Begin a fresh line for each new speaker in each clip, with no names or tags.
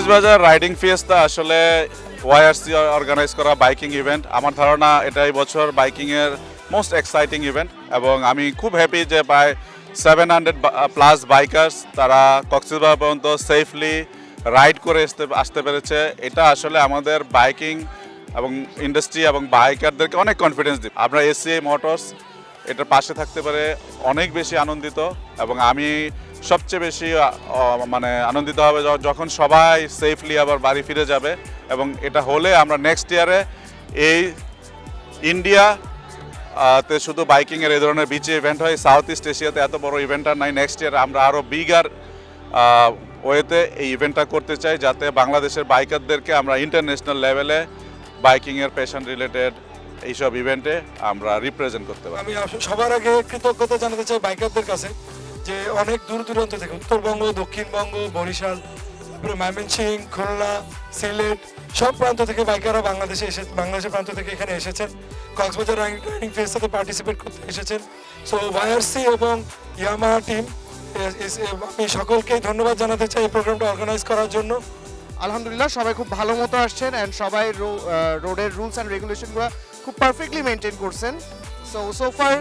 Cox's Bazar riding Fiesta আসলে YRC organise করা biking event. আমার ধারণা এটাই বছর বাইকিংয়ের মোস্ট এক্সাইটিং ইভেন্ট এবং আমি খুব হ্যাপি যে প্রায় 700+ বাইকার্স তারা কক্সবাজার পর্যন্ত সেফলি রাইড করে আসতে পেরেছে। এটা আসলে আমাদের বাইকিং এবং ইন্ডাস্ট্রি এবং বাইকারদেরকে অনেক কনফিডেন্স দিই। আমরা এসিআই মোটরস এটার পাশে থাকতে পারে অনেক বেশি আনন্দিত এবং আমি সবচেয়ে বেশি মানে আনন্দিত হবে যখন সবাই সেফলি আবার বাড়ি ফিরে যাবে এবং এটা হলে আমরা নেক্সট ইয়ারে এই ইন্ডিয়া তে শুধু বাইকিংয়ের এই ধরনের বিচে ইভেন্ট হয়, সাউথ ইস্ট এশিয়াতে এত বড় ইভেন্ট আর নাই। নেক্সট ইয়ারে আমরা আরও বিগার ওয়েতে এই ইভেন্টটা করতে চাই যাতে বাংলাদেশের বাইকারদেরকে আমরা ইন্টারন্যাশনাল লেভেলে বাইকিংয়ের প্যাশন রিলেটেড এইসব ইভেন্টে আমরা রিপ্রেজেন্ট করতে পারি।
আমি সবার আগে কৃতজ্ঞতা জানাতে চাই বাইকারদের কাছে যে অনেক দূর দূরান্ত থেকে উত্তরবঙ্গ, দক্ষিণবঙ্গ, বরিশাল, তারপরে ময়মনসিংহ, খুলনা, সিলেট সব প্রান্ত থেকে বাইকাররা বাংলাদেশের প্রান্ত থেকে এখানে এসেছেন, কক্সবাজার রাইডিং ফিয়েস্তাতে পার্টিসিপেট করতে এসেছেন। সো ওয়াইআরসি এবং ইয়ামাহা টিম আমি সকলকেই ধন্যবাদ জানাতে চাই এই প্রোগ্রামটা অর্গানাইজ করার জন্য।
আলহামদুলিল্লাহ সবাই খুব ভালো মতো আসছেন অ্যান্ড সবাই রোডের রুলস অ্যান্ড রেগুলেশনগুলো খুব পারফেক্টলি মেনটেন করছেন। So far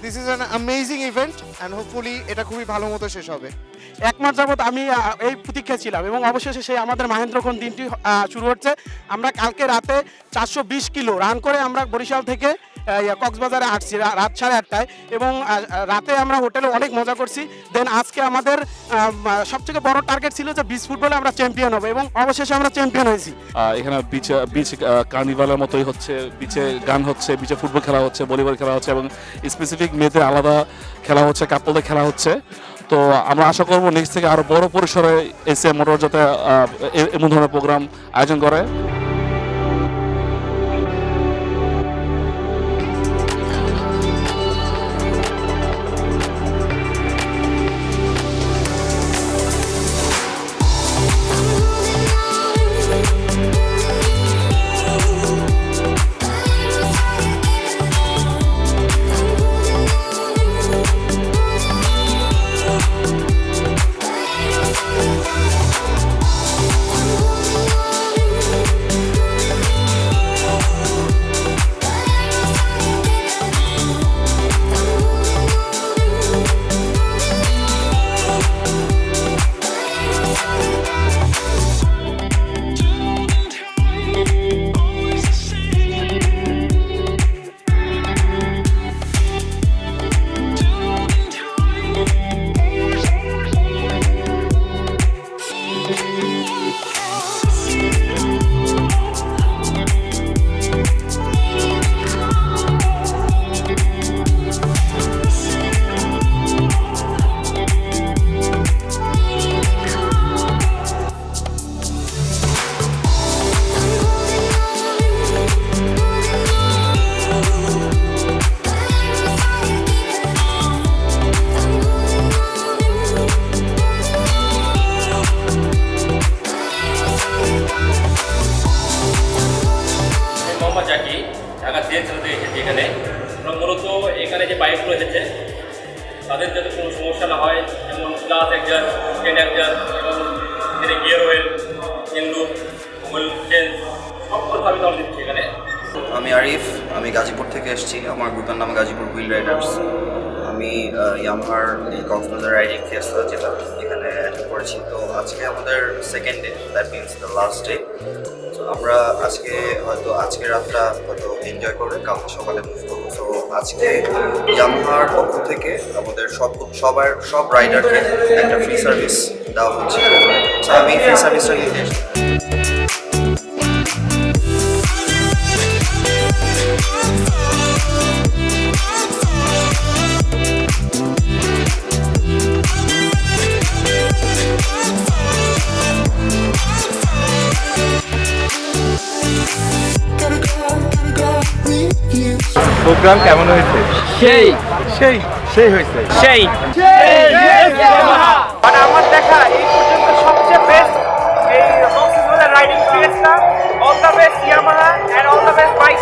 this is an amazing event and hopefully এটা খুবই ভালো মতো শেষ হবে।
এক মাস যাবত আমি এই প্রতীক্ষা ছিলাম এবং অবশেষে সেই আমাদের মহেন্দ্রক্ষণ দিনটি শুরু হচ্ছে। আমরা কালকে রাতে 420 কিলো রান করে আমরা বরিশাল থেকে কক্সবাজারে আসছি রাত 8:30টায় এবং রাতে আমরা হোটেলে অনেক মজা করছি। দেন আজকে আমাদের সবথেকে বড় টার্গেট ছিল যে বিচ ফুটবলে আমরা চ্যাম্পিয়ন হবো এবং অবশেষে আমরা চ্যাম্পিয়ন হয়েছি।
এখানে বিচ কার্নিভালের মতোই হচ্ছে, বিচে গান হচ্ছে, বিচে ফুটবল খেলা হচ্ছে, ভলিবল খেলা হচ্ছে এবং স্পেসিফিক মেয়েদের আলাদা খেলা হচ্ছে, কাপলদের খেলা হচ্ছে। তো আমরা আশা করবো নেক্সট থেকে আরও বড় পরিসরে এসিআই মোটর যাতে এমন ধরনের প্রোগ্রাম আয়োজন করে।
এখানে মূলত এখানে যে বাইকগুলো এসেছে তাদের যাতে কোনো সমস্যা না হয়, যেমন ক্লাস একজার, চেন একজার এবং এখানে gear oil, engine, oil change সব কথা আমি তাহলে দিচ্ছি এখানে।
আমি আরিফ, আমি গাজীপুর থেকে এসেছি। আমার গ্রুপের নাম গাজীপুর হুইল রাইডার্স। আমি ইয়ামাহার এই কক্সবাজার রাইডিং ফিয়েস্তা যেটা এখানে অ্যাটেন্ড করেছি। তো আজকে আমাদের second day, that means the last day. তো আমরা আজকে রাতটা হয়তো এনজয় করে কালকে সকালে মুভ করবো। সো আজকে ইয়ামাহার পক্ষ থেকে আমাদের সব রাইডারকে একটা ফ্রি সার্ভিস দেওয়া হচ্ছে। আমি ফ্রি সার্ভিসটা নিতে এসেছি।
Gotta go, প্রোগ্রাম কেমন হয়েছে?
সেই
সেই হয়েছে।
সেই
মানে আমার দেখা এই পর্যন্ত সবচেয়ে বেস্ট এই Cox's Bazar riding Fiesta. All the best Yamaha and all the best bike